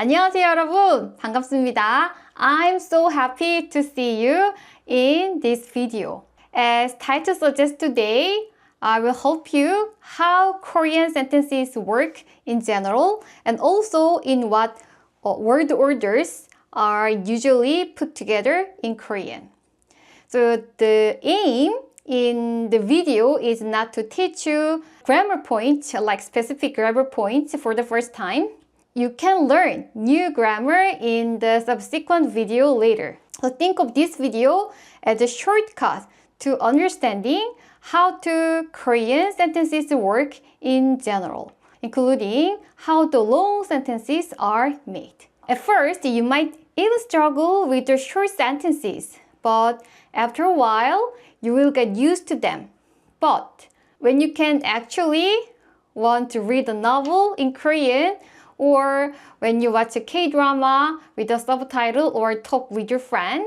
안녕하세요, 여러분. 반갑습니다. I'm so happy to see you in this video. As title suggests today, I will help you how Korean sentences work in general and also in what word orders are usually put together in Korean. So the aim in the video is not to teach you grammar points, like specific grammar points for the first time. You can learn new grammar in the subsequent video later. So think of this video as a shortcut to understanding how to Korean sentences work in general, including how the long sentences are made. At first, you might even struggle with the short sentences, but after a while, you will get used to them. But when you can actually want to read a novel in Korean, or when you watch a K-drama with a subtitle or talk with your friend,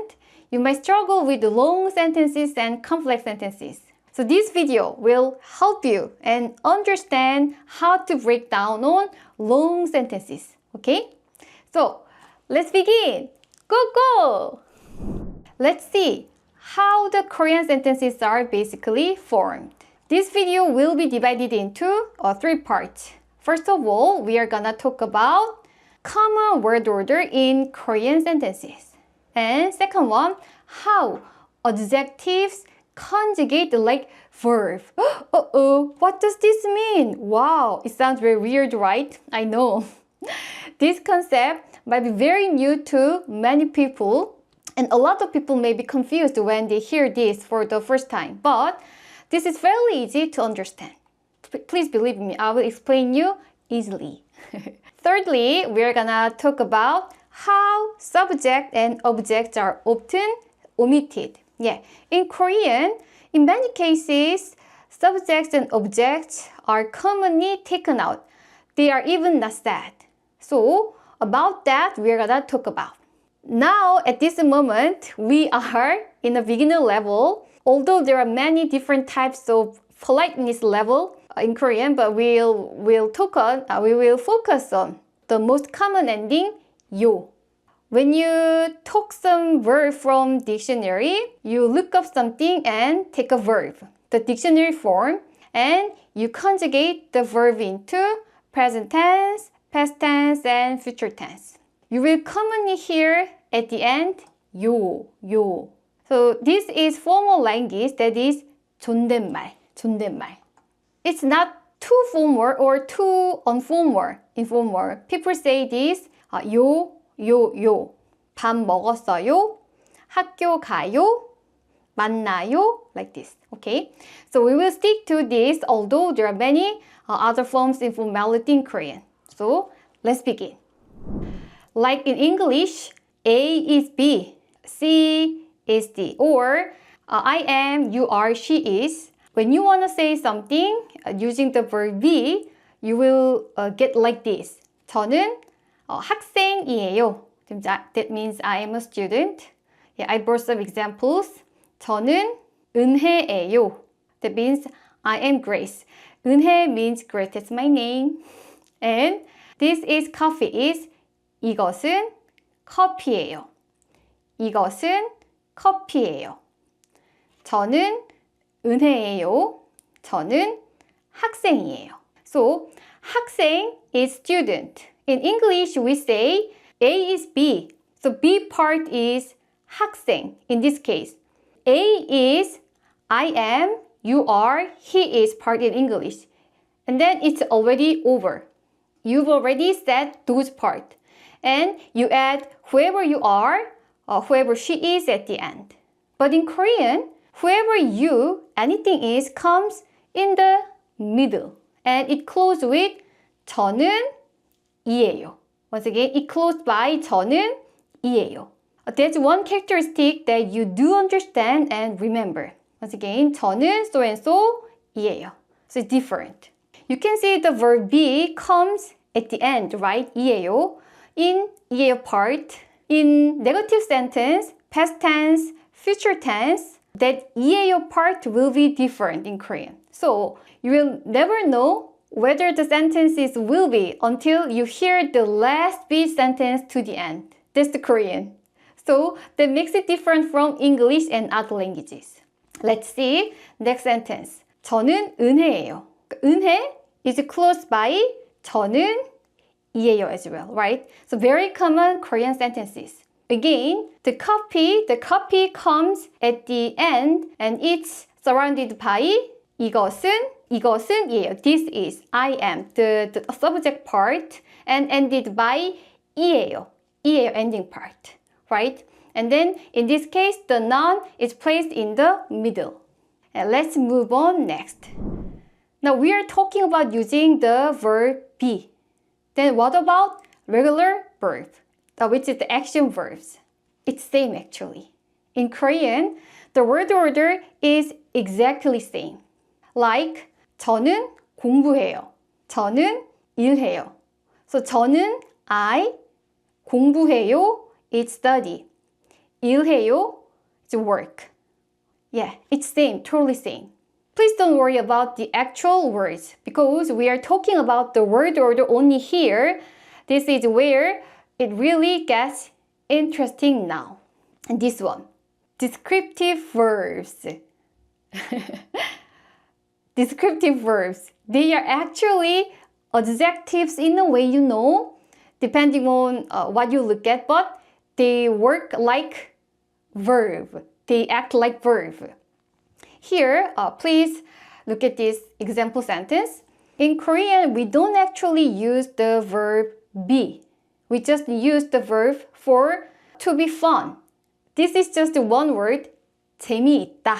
you might struggle with the long sentences and complex sentences. So this video will help you and understand how to break down on long sentences. Okay? So let's begin. Go, go! Let's see how the Korean sentences are basically formed. This video will be divided into 3 parts. First of all, we are gonna talk about common word order in Korean sentences. And second one, how adjectives conjugate like verb. What does this mean? Wow, it sounds very weird, right? I know. This concept might be very new to many people, and a lot of people may be confused when they hear this for the first time. But this is fairly easy to understand. Please believe me, I will explain you easily. Thirdly, we're gonna talk about how subject and objects are often omitted. Yeah, in Korean, in many cases, subjects and objects are commonly taken out. They are even not said. So, about that, we're gonna talk about. Now, at this moment, we are in a beginner level. Although there are many different types of politeness level in Korean, but we will focus on the most common ending, yo. When you talk some verb from dictionary, you look up something and take a verb, the dictionary form, and you conjugate the verb into present tense, past tense, and future tense. You will commonly hear at the end, yo. So this is formal language, that is 존댓말. It's not too formal or too informal. People say this, 요. 밥 먹었어요? 학교 가요? 만나요? Like this, okay? So we will stick to this, although there are many other forms of informality in Korean. So let's begin. Like in English, A is B, C is D, or I am, you are, she is. When you want to say something using the verb be, you will get like this. 저는 학생이에요. That means I am a student. Yeah, I brought some examples. 저는 은혜예요. That means I am Grace. 은혜 means Grace. That's my name. And this is coffee is 이것은 커피예요. 이것은 커피예요. 저는 은혜예요. 저는 학생이에요. So, 학생 is student. In English, we say A is B. So, B part is 학생 in this case. A is I am, you are, he is part in English. And then it's already over. You've already said those parts. And you add whoever you are, whoever she is at the end. But in Korean, whoever you, anything is, comes in the middle. And it closes with 저는 이에요. Once again, it closed by 저는 이에요. That's one characteristic that you do understand and remember. Once again, 저는 so and so 이에요. So it's different. You can see the verb be comes at the end, right? 이에요. In 이에요 part, in negative sentence, past tense, future tense, that 이에요 part will be different in Korean. So you will never know whether the sentences will be until you hear the last B sentence to the end. That's the Korean. So that makes it different from English and other languages. Let's see. Next sentence. 저는 은혜예요. 은혜 is close by 저는 이에요 as well, right? So very common Korean sentences. Again, the copy comes at the end and it's surrounded by 이것은이에요. This is, I am, the subject part and ended by 이에요 ending part, right? And then in this case, the noun is placed in the middle. And let's move on next. Now we are talking about using the verb be. Then what about regular verb, which is the action verbs? It's same actually. In Korean, the word order is exactly same. Like 저는 공부해요. 저는 일해요. So 저는 I, 공부해요 is study. 일해요 is work. Yeah, it's same, totally same. Please don't worry about the actual words because we are talking about the word order only here. This is where it really gets interesting now. And this one, descriptive verbs. Descriptive verbs. They are actually adjectives in a way, you know, depending on what you look at, but they work like verb. They act like verb. Here, please look at this example sentence. In Korean, we don't actually use the verb be. We just use the verb for to be fun. This is just one word, 재미있다.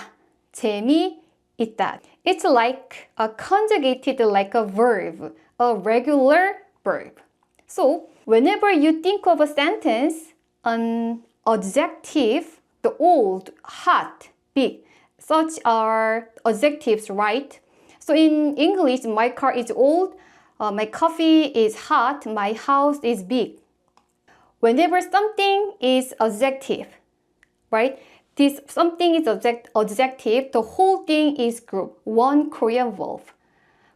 재미있다. It's like conjugated like a verb, a regular verb. So, whenever you think of a sentence, an adjective, the old, hot, big, such are adjectives, right? So in English, my car is old, my coffee is hot, my house is big. Whenever something is adjective, right? This something is adjective, the whole thing is group, one Korean verb.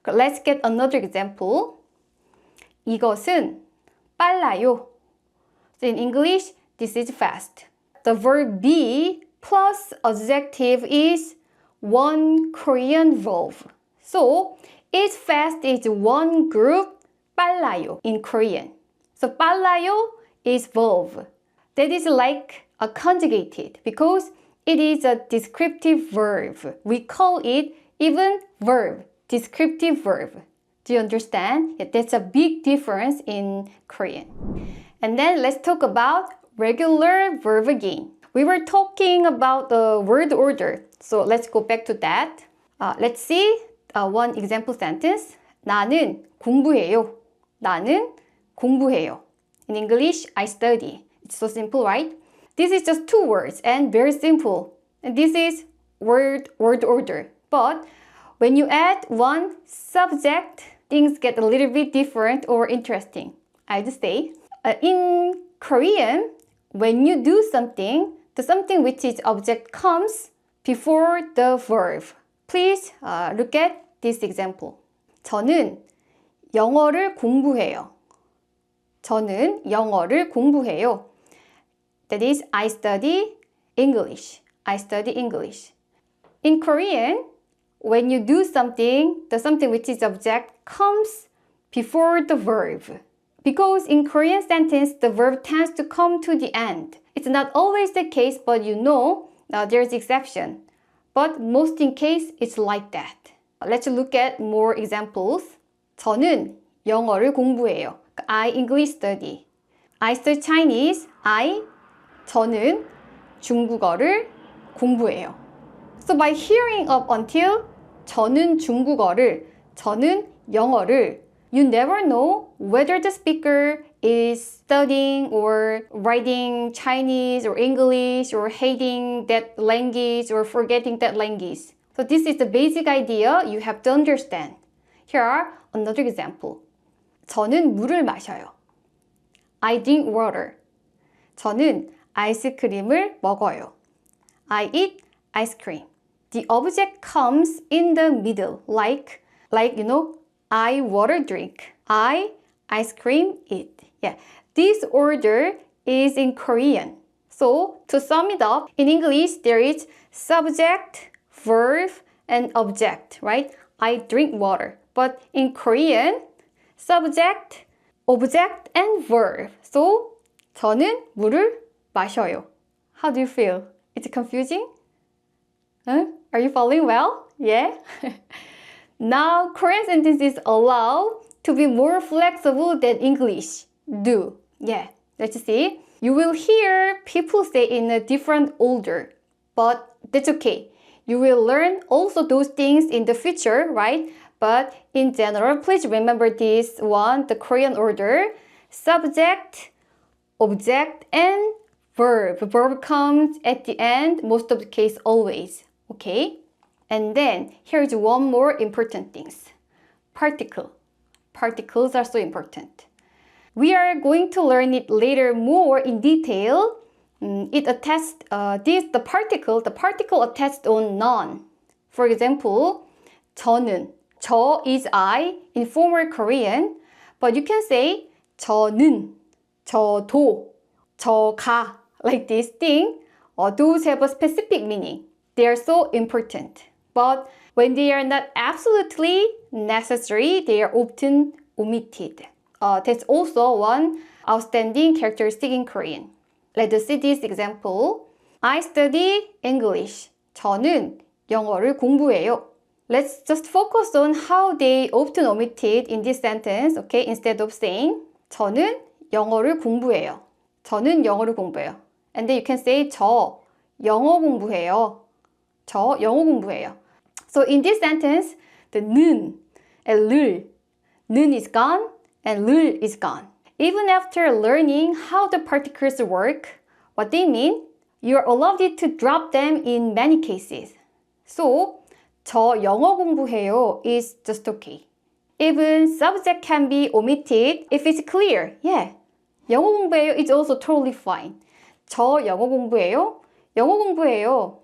Let's get another example. 이것은 빨라요. So in English, this is fast. The verb be plus adjective is one Korean verb. So, it's fast is one group, 빨라요 in Korean. So, 빨라요 is verb. That is like a conjugated because it is a descriptive verb. We call it even verb, descriptive verb. Do you understand? Yeah, that's a big difference in Korean. And then let's talk about regular verb again. We were talking about the word order. So let's go back to that. Let's see one example sentence. 나는 공부해요. 나는 공부해요. In English, I study. It's so simple, right? This is just two words and very simple. And this is word order. But when you add one subject, things get a little bit different or interesting. I'd say. In Korean, when you do something, the something which is object comes before the verb. Please look at this example. 저는 영어를 공부해요. 저는 영어를 공부해요. That is, I study English. I study English. In Korean, when you do something, the something which is object comes before the verb. Because in Korean sentence, the verb tends to come to the end. It's not always the case, but you know, there's exception. But most in case, it's like that. Let's look at more examples. 저는 영어를 공부해요. I English study. I study Chinese. 저는 중국어를 공부해요. So by hearing up until 저는 중국어를, 저는 영어를, you never know whether the speaker is studying or writing Chinese or English or hating that language or forgetting that language. So this is the basic idea you have to understand. Here are another example. 저는 물을 마셔요. I drink water. 저는 아이스크림을 먹어요. I eat ice cream. The object comes in the middle, like you know, I water drink. I ice cream eat. Yeah, this order is in Korean. So to sum it up, in English there is subject, verb, and object, right? I drink water. But in Korean, subject, object, and verb. So 저는 물을 마셔요. How do you feel? It's confusing? Huh? Are you following well? Yeah? Now, Korean sentences allow to be more flexible than English do. Yeah, let's see. You will hear people say in a different order, but that's okay. You will learn also those things in the future, right? But in general, please remember this one, the Korean order. Subject, object, and verb. Verb comes at the end, most of the case always. Okay? And then here's one more important thing. Particle. Particles are so important. We are going to learn it later more in detail. It attests the particle attached on non. For example, 저는. 저 is I in formal Korean, but you can say 저는, 저도, 저가, like this thing. Those have a specific meaning. They are so important. But when they are not absolutely necessary, they are often omitted. That's also one outstanding characteristic in Korean. Let us see this example. I study English. 저는 영어를 공부해요. Let's just focus on how they often omitted in this sentence, okay? Instead of saying 저는 영어를 공부해요. 저는 영어를 공부해요. And then you can say 저 영어 공부해요. 저 영어 공부해요. So in this sentence, the 는 and 는 is gone and 를 is gone. Even after learning how the particles work, what they mean, you are allowed to drop them in many cases. So, 저 영어 공부해요 is just okay. Even subject can be omitted if it's clear. Yeah, 영어 공부해요 is also totally fine. 저 영어 공부해요, 영어 공부해요.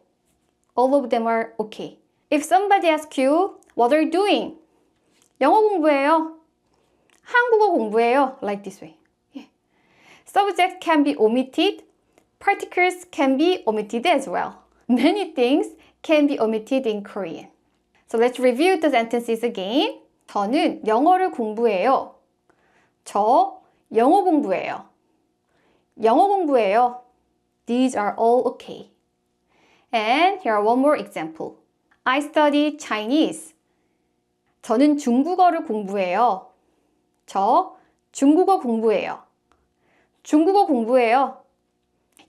All of them are okay. If somebody asks you, what are you doing? 영어 공부해요. 한국어 공부해요. Like this way. Yeah. Subject can be omitted. Particles can be omitted as well. Many things can be omitted in Korean. So let's review the sentences again. 저는 영어를 공부해요. 저 영어 공부해요. 영어 공부해요. These are all okay. And here are one more example. I study Chinese. 저는 중국어를 공부해요. 저 중국어 공부해요. 중국어 공부해요.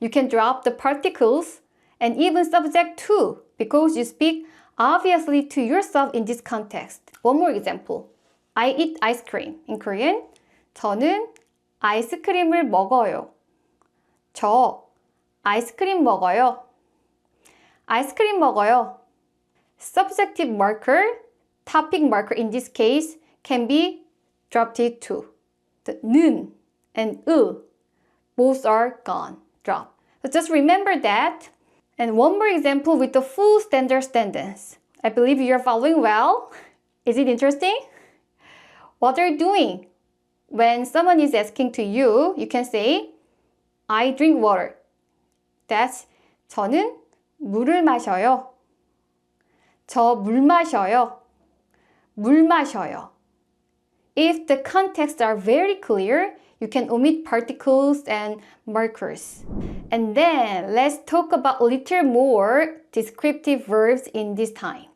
You can drop the particles and even subject too because you speak obviously to yourself in this context. One more example. I eat ice cream. In Korean, 저는 아이스크림을 먹어요. 저 아이스크림 먹어요. 아이스크림 먹어요. Subjective marker, topic marker in this case can be dropped too. The 는 and both are gone, drop. So just remember that. And one more example with the full standard sentence. I believe you are following well. Is it interesting? What are you doing? When someone is asking to you, you can say, I drink water. That's 저는 물을 마셔요. 저 물 마셔요. 물 마셔요. If the contexts are very clear, you can omit particles and markers. And then let's talk about a little more descriptive verbs in this time.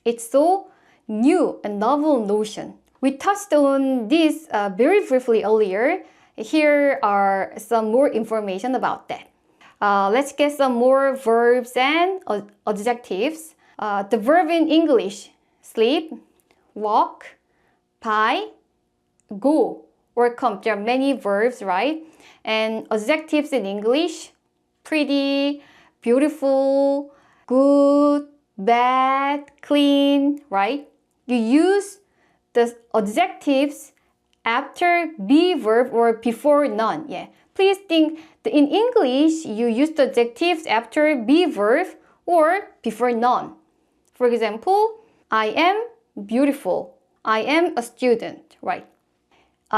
It's so new and novel notion. We touched on this very briefly earlier. Here are some more information about that. Let's get some more verbs and adjectives. The verb in English, sleep, walk, buy, go, or come. There are many verbs, right? And adjectives in English, pretty, beautiful, good, bad, clean, right? You use the adjectives after be verb or before none. Yeah. Please think that in English, you use the adjectives after be verb or before none. For example, I am beautiful. I am a student, right?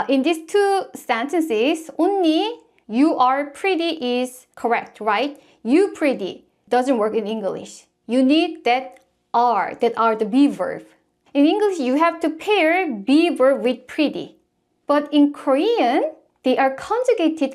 In these two sentences, only you are pretty is correct, right? You pretty doesn't work in English. You need that are the be verb. In English, you have to pair be verb with pretty. But in Korean, they are conjugated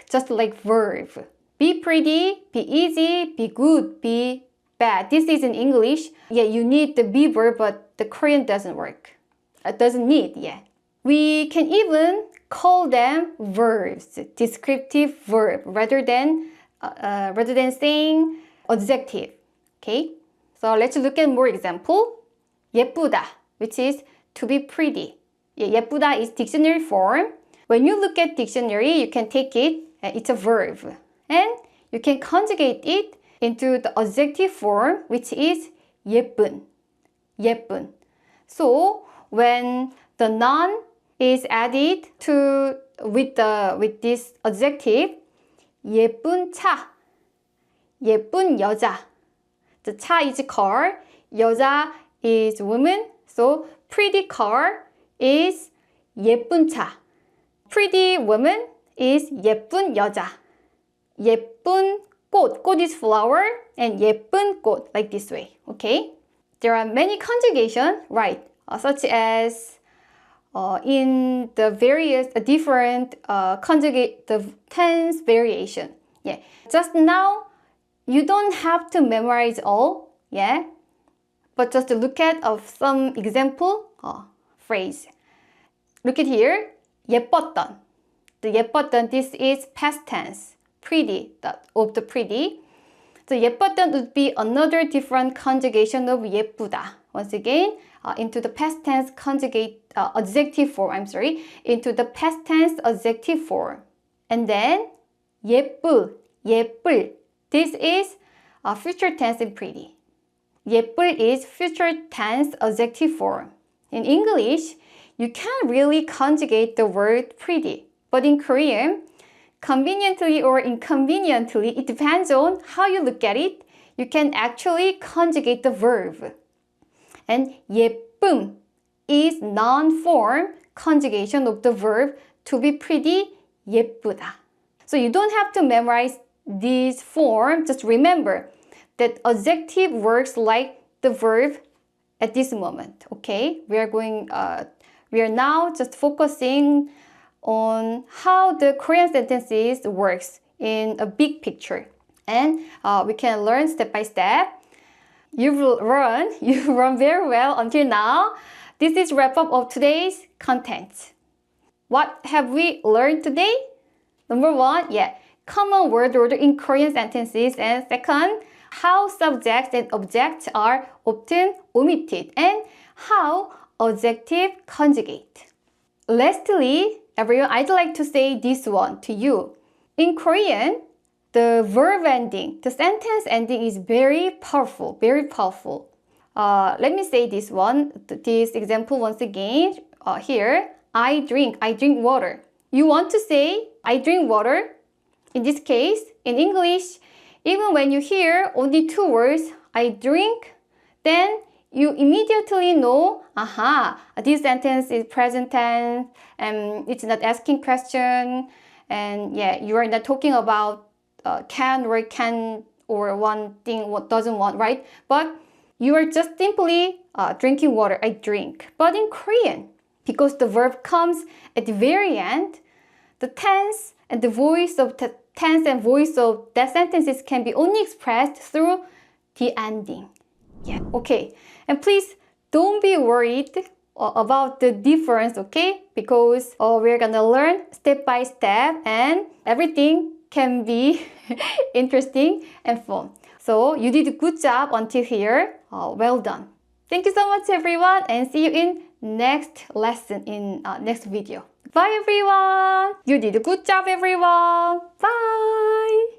just like verb. Be pretty, be easy, be good, be bad. This is in English. Yeah, you need the be verb, but the Korean doesn't work. It doesn't need, yeah. We can even call them verbs, descriptive verb, rather than saying adjective. Okay, so let's look at more example. 예쁘다, which is to be pretty. Yeah, 예쁘다 is dictionary form. When you look at dictionary, you can take it. It's a verb, and you can conjugate it into the adjective form, which is 예쁜. 예쁜. So when the noun is added with this adjective, 예쁜 차, 예쁜 여자. The 차 is car, 여자 is woman, so pretty car is 예쁜 차. Pretty woman is 예쁜 여자. 예쁜 꽃, 꽃 is flower, and 예쁜 꽃, like this way, okay? There are many conjugations, right, such as in the various different conjugate the tense variation. Yeah, just now you don't have to memorize all, yeah, but just to look at some example phrase. Look at here, 예뻤던. The 예뻤던, this is past tense, pretty, of the pretty. So 예뻤던 would be another different conjugation of 예쁘다. Once again, into the past tense conjugate adjective form, into the past tense adjective form. And then 예쁘, 예쁠. This is future tense in pretty. 예쁠 is future tense adjective form. In English, you can't really conjugate the word pretty. But in Korean, conveniently or inconveniently, it depends on how you look at it, you can actually conjugate the verb. And 예쁨 is noun form conjugation of the verb to be pretty, 예쁘다. So you don't have to memorize this form, just remember that adjective works like the verb at this moment, okay? We are now just focusing on how the Korean sentences works in a big picture. And we can learn step by step. You've run very well until now. This is wrap up of today's content. What have we learned today? Number one, common word order in Korean sentences. And second, how subjects and objects are often omitted and how adjective conjugate. Lastly, everyone, I'd like to say this one to you. In Korean, the verb ending, the sentence ending is very powerful, very powerful. Let me say this example once again. Here, I drink water. You want to say, I drink water. In this case, in English, even when you hear only two words, I drink, then you immediately know, this sentence is present tense, and it's not asking question, and you are not talking about can or one thing what doesn't want, right? But you are just simply drinking water, I drink. But in Korean, because the verb comes at the very end, the tense and the voice of the tense and voice of that sentences can be only expressed through the ending. Yeah, okay. And please don't be worried about the difference, okay? Because we're gonna learn step by step and everything can be interesting and fun. So you did a good job until here. Well done. Thank you so much, everyone, and see you in next lesson in next video. Bye, everyone. You did a good job, everyone. Bye.